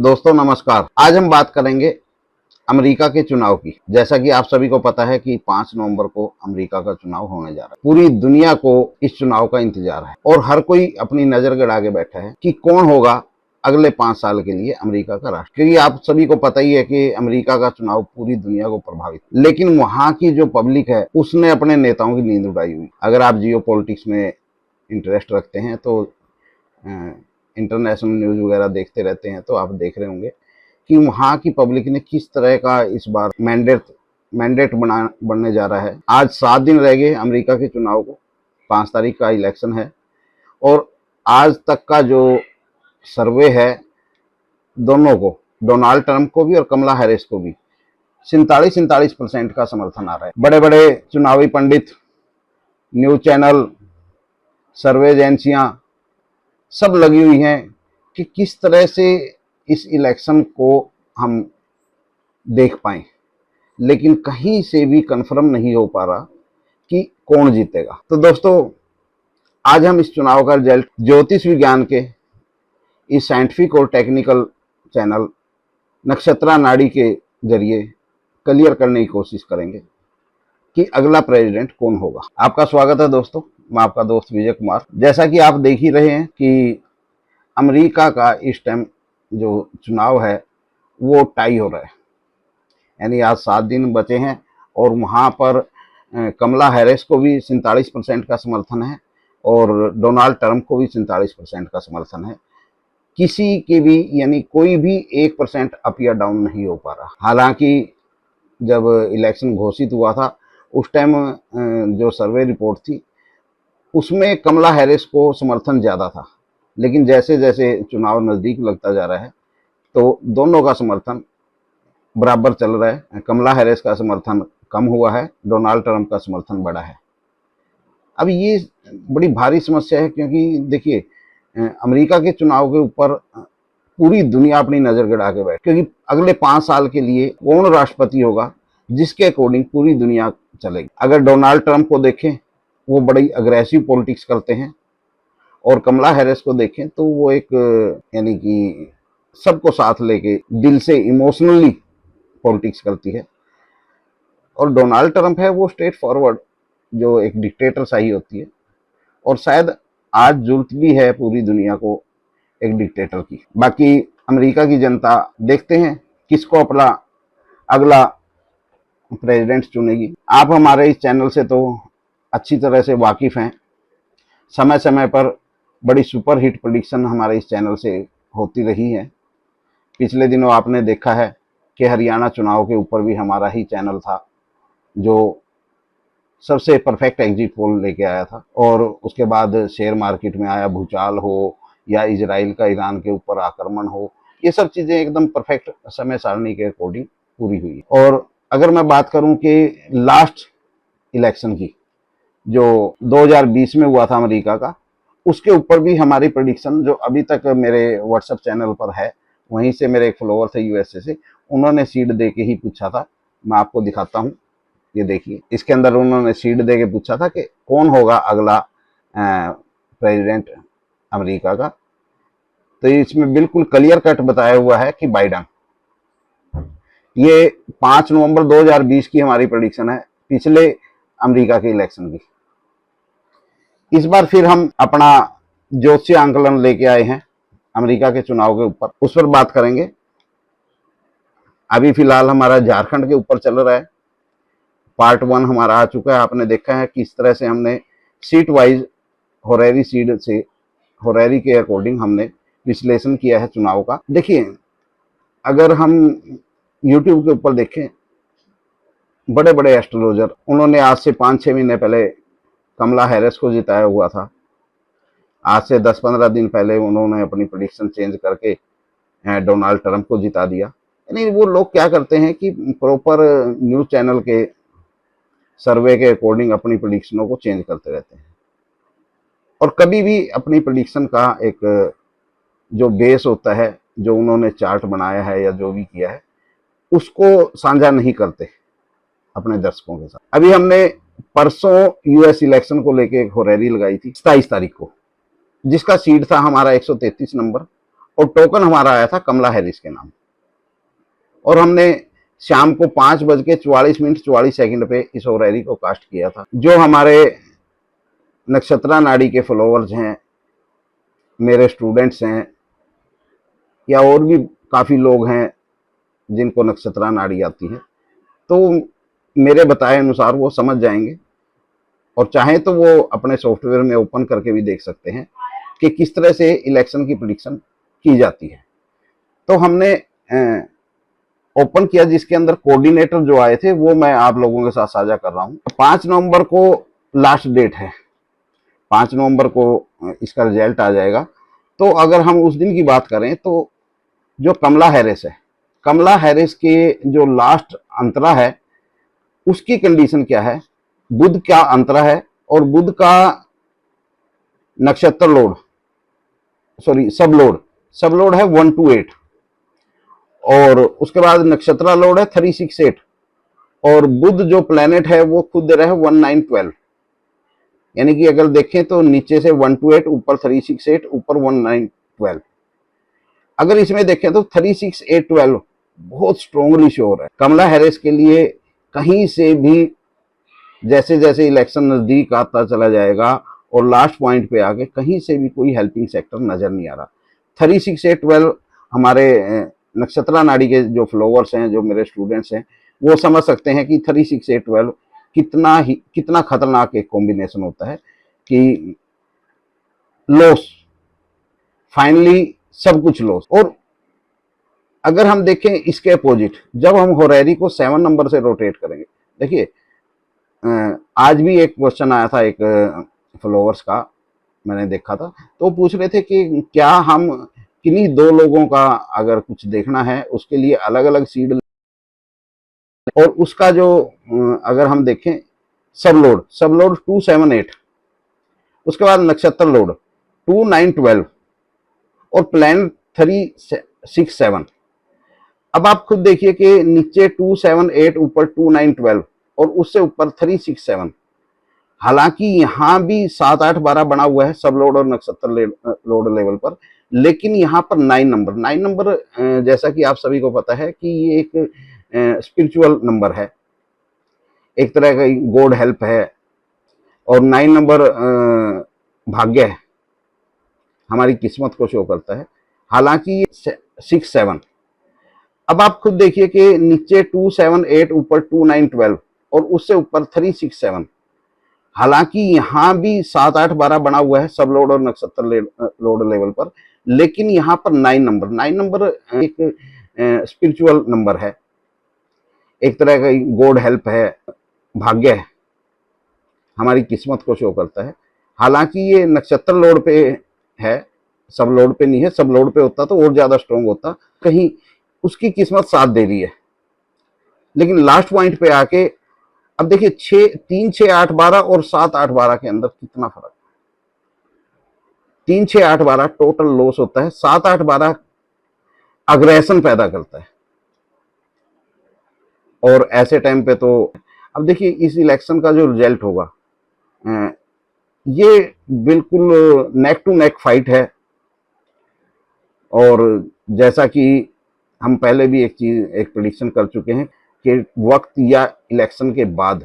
दोस्तों नमस्कार। आज हम बात करेंगे अमेरिका के चुनाव की। जैसा कि आप सभी को पता है कि 5 नवंबर को अमेरिका का चुनाव होने जा रहा है। पूरी दुनिया को इस चुनाव का इंतजार है और हर कोई अपनी नजर गड़ा के बैठा है कि कौन होगा अगले 5 साल के लिए अमेरिका का राष्ट्र। क्योंकि आप सभी को पता ही है कि अमेरिका का चुनाव पूरी दुनिया को प्रभावित, लेकिन वहां की जो पब्लिक है उसने अपने नेताओं की नींद उड़ाई हुई। अगर आप जियो पॉलिटिक्स में इंटरेस्ट रखते हैं तो इंटरनेशनल न्यूज वगैरह देखते रहते हैं तो आप देख रहे होंगे कि वहाँ की पब्लिक ने किस तरह का इस बार मैंडेट बनने जा रहा है। आज 7 दिन रह गए अमेरिका के चुनाव को, 5 तारीख का इलेक्शन है और आज तक का जो सर्वे है दोनों को, डोनाल्ड ट्रंप को भी और कमला हैरिस को भी 47% का समर्थन आ रहा है। बड़े बड़े चुनावी पंडित, न्यूज चैनल, सर्वे एजेंसियां सब लगी हुई हैं कि किस तरह से इस इलेक्शन को हम देख पाएं, लेकिन कहीं से भी कंफर्म नहीं हो पा रहा कि कौन जीतेगा। तो दोस्तों आज हम इस चुनाव का रिजल्ट ज्योतिष विज्ञान के इस साइंटिफिक और टेक्निकल चैनल नक्षत्रा नाड़ी के जरिए क्लियर करने की कोशिश करेंगे कि अगला प्रेसिडेंट कौन होगा। आपका स्वागत है दोस्तों, मैं आपका दोस्त विजय कुमार। जैसा कि आप देख ही रहे हैं कि अमेरिका का इस टाइम जो चुनाव है वो टाई हो रहा है, यानी आज 7 दिन बचे हैं और वहाँ पर कमला हैरिस को भी 47% का समर्थन है और डोनाल्ड ट्रंप को भी 47% का समर्थन है। किसी के भी यानी कोई भी 1% अप या डाउन नहीं हो पा रहा। हालांकि जब इलेक्शन घोषित हुआ था उस टाइम जो सर्वे रिपोर्ट थी उसमें कमला हैरिस को समर्थन ज़्यादा था, लेकिन जैसे जैसे चुनाव नज़दीक लगता जा रहा है तो दोनों का समर्थन बराबर चल रहा है। कमला हैरिस का समर्थन कम हुआ है, डोनाल्ड ट्रंप का समर्थन बढ़ा है। अब ये बड़ी भारी समस्या है क्योंकि देखिए अमेरिका के चुनाव के ऊपर पूरी दुनिया अपनी नज़र गड़ा के बैठ, क्योंकि अगले 5 साल के लिए कौन राष्ट्रपति होगा जिसके अकॉर्डिंग पूरी दुनिया चलेगी। अगर डोनाल्ड ट्रंप को देखें वो बड़ी अग्रेसिव पॉलिटिक्स करते हैं और कमला हैरिस को देखें तो वो एक यानी कि सबको साथ लेके दिल से इमोशनली पॉलिटिक्स करती है। और डोनाल्ड ट्रंप है वो स्ट्रेट फॉरवर्ड, जो एक डिक्टेटर सा ही होती है और शायद आज जरूरत भी है पूरी दुनिया को एक डिक्टेटर की। बाकी अमेरिका की जनता देखते हैं किसको अपना अगला प्रेसिडेंट चुनेगी। आप हमारे इस चैनल से तो अच्छी तरह से वाकिफ हैं, समय समय पर बड़ी सुपर हिट प्रेडिक्शन हमारे इस चैनल से होती रही है। पिछले दिनों आपने देखा है कि हरियाणा चुनाव के ऊपर भी हमारा ही चैनल था जो सबसे परफेक्ट एग्जिट पोल लेके आया था और उसके बाद शेयर मार्केट में आया भूचाल हो या इजराइल का ईरान के ऊपर आक्रमण हो, ये सब चीज़ें एकदम परफेक्ट समय सारणी के अकॉर्डिंग पूरी हुई। और अगर मैं बात करूं कि लास्ट इलेक्शन की जो 2020 में हुआ था अमेरिका का, उसके ऊपर भी हमारी प्रेडिक्शन जो अभी तक मेरे व्हाट्सएप चैनल पर है, वहीं से मेरे एक फॉलोअर थे यूएसए से, उन्होंने सीड दे के ही पूछा था। मैं आपको दिखाता हूँ, ये देखिए, इसके अंदर उन्होंने सीड दे के पूछा था कि कौन होगा अगला प्रेसिडेंट अमेरिका का। तो इसमें बिल्कुल क्लियर कट बताया हुआ है कि बाइडन। ये 5 नवंबर 2020 की हमारी प्रेडिक्शन है पिछले अमेरिका के इलेक्शन की। इस बार फिर हम अपना ज्योतिषीय आंकलन लेके आए हैं अमेरिका के चुनाव के ऊपर, उस पर बात करेंगे। अभी फिलहाल हमारा झारखंड के ऊपर चल रहा है, पार्ट 1 हमारा आ चुका है। आपने देखा है किस तरह से हमने सीट वाइज होरेरी सीट से होरेरी के अकॉर्डिंग हमने विश्लेषण किया है चुनाव का। देखिए अगर हम यूट्यूब के ऊपर देखें, बड़े बड़े एस्ट्रोलॉजर उन्होंने आज से 5-6 महीने पहले कमला हैरिस को जिताया हुआ था। आज से 10-15 दिन पहले उन्होंने अपनी प्रेडिक्शन चेंज करके डोनाल्ड ट्रंप को जिता दिया। यानी वो लोग क्या करते हैं कि प्रॉपर न्यूज चैनल के सर्वे के अकॉर्डिंग अपनी प्रेडिक्शनों को चेंज करते रहते हैं और कभी भी अपनी प्रेडिक्शन का एक जो बेस होता है, जो उन्होंने चार्ट बनाया है या जो भी किया है, उसको साझा नहीं करते अपने दर्शकों के साथ। अभी हमने परसों यूएस इलेक्शन को लेके एक होरेरी लगाई थी 27 तारीख को, जिसका सीड था हमारा 133 नंबर और टोकन हमारा आया था कमला हैरिस के नाम, और हमने शाम को 5:44 पे इस रैली को कास्ट किया था। जो हमारे नक्षत्रा नाड़ी के फॉलोअर्स हैं, मेरे स्टूडेंट्स हैं, या और भी काफ़ी लोग हैं जिनको नक्षत्रा नाड़ी आती है, तो मेरे बताए अनुसार वो समझ जाएंगे, और चाहें तो वो अपने सॉफ्टवेयर में ओपन करके भी देख सकते हैं कि किस तरह से इलेक्शन की प्रेडिक्शन की जाती है। तो हमने ओपन किया, जिसके अंदर कोऑर्डिनेटर जो आए थे वो मैं आप लोगों के साथ साझा कर रहा हूँ। 5 नवंबर को लास्ट डेट है, 5 नवंबर को इसका रिजल्ट आ जाएगा। तो अगर हम उस दिन की बात करें तो जो कमला हैरिस है, कमला हैरिस के जो लास्ट अंतरा है उसकी कंडीशन क्या है, बुध का अंतरा है, और बुध का नक्षत्र लोड, सब लोड है 128, और उसके बाद नक्षत्रा लोड है 368, और बुध जो प्लेनेट है वो खुद दे रहा है 1912। यानी कि अगर देखें तो नीचे से 128, ऊपर 368, ऊपर 1912। अगर इसमें देखें तो 36812 बहुत स्ट्रोंगली श्योर है। कमला हैरिस के लिए कहीं से भी जैसे जैसे इलेक्शन नजदीक आता चला जाएगा और लास्ट पॉइंट पे आके कहीं से भी कोई हेल्पिंग सेक्टर नजर नहीं आ रहा। 36812 हमारे नक्षत्रा नाड़ी के जो फॉलोअर्स हैं, जो मेरे स्टूडेंट्स हैं, वो समझ सकते हैं कि 36812 कितना खतरनाक एक कॉम्बिनेशन होता है कि लॉस, फाइनली सब कुछ लॉस। और अगर हम देखें इसके अपोजिट, जब हम होरेरी को 7 नंबर से रोटेट करेंगे, देखिए आज भी एक क्वेश्चन आया था एक फॉलोअर्स का, मैंने देखा था, तो पूछ रहे थे कि क्या हम किन्हीं 2 लोगों का अगर कुछ देखना है उसके लिए अलग अलग सीड, और उसका जो अगर हम देखें सब लोड 278, उसके बाद नक्षत्र लोड 2912 और प्लान 367। अब आप खुद देखिए कि नीचे 278, ऊपर 2912 और उससे ऊपर 367। हालांकि यहाँ भी 7, 8, 12 बना हुआ है सब लोड और नक्षत्र लोड लेवल पर, लेकिन यहाँ पर 9 नंबर जैसा कि आप सभी को पता है कि ये एक स्पिरिचुअल नंबर है, एक तरह का गॉड हेल्प है, और 9 नंबर भाग्य है, हमारी किस्मत को शो करता है। हालांकि ये 6-7। अब आप खुद देखिए कि नीचे 278, ऊपर 2912 और उससे ऊपर 367। हालांकि यहाँ भी 7, 8, 12 बना हुआ है सब लोड और नक्षत्र लोड लेवल पर, लेकिन यहाँ पर 9 नंबर एक स्पिरिचुअल नंबर है, एक तरह का गॉड हेल्प है, भाग्य है, हमारी किस्मत को शो करता है। हालांकि ये नक्षत्र लोड पे है, सब लोड पे नहीं है। सब लोड पे होता तो और ज्यादा स्ट्रोंग होता, कहीं उसकी किस्मत साथ दे रही है। लेकिन लास्ट पॉइंट पे आके अब देखिए 3, 6, 8, 12 और 7, 8, 12 के अंदर कितना फर्क। 3, 6, 8, 12 टोटल लॉस होता है, 7, 8, 12 अग्रेशन पैदा करता है। और ऐसे टाइम पे तो अब देखिए इस इलेक्शन का जो रिजल्ट होगा, ये बिल्कुल नेक टू नेक फाइट है। और जैसा कि हम पहले भी एक प्रेडिक्शन कर चुके हैं कि वक्त या इलेक्शन के बाद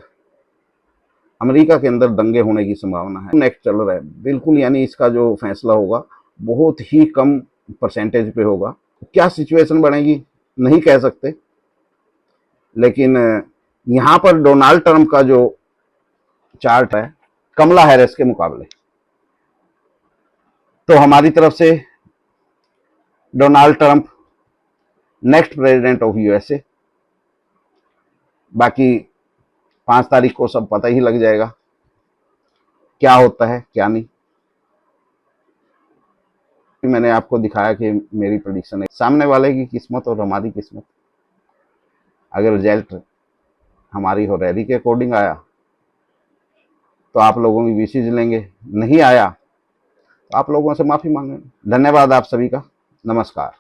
अमेरिका के अंदर दंगे होने की संभावना है। नेक्स्ट चल रहा है बिल्कुल, यानी इसका जो फैसला होगा बहुत ही कम परसेंटेज पे होगा। क्या सिचुएशन बनेगी नहीं कह सकते, लेकिन यहाँ पर डोनाल्ड ट्रंप का जो चार्ट है कमला हैरिस के मुकाबले, तो हमारी तरफ से Donald Trump next president of USA. बाकी 5 तारीख को सब पता ही लग जाएगा क्या होता है क्या नहीं। मैंने आपको दिखाया कि मेरी प्रेडिक्शन है, सामने वाले की किस्मत और हमारी किस्मत। अगर रिजल्ट हमारी होरेरी के अकॉर्डिंग आया तो आप लोगों की विशेष लेंगे, नहीं आया तो आप लोगों से माफी मांगेंगे। धन्यवाद आप सभी का, नमस्कार।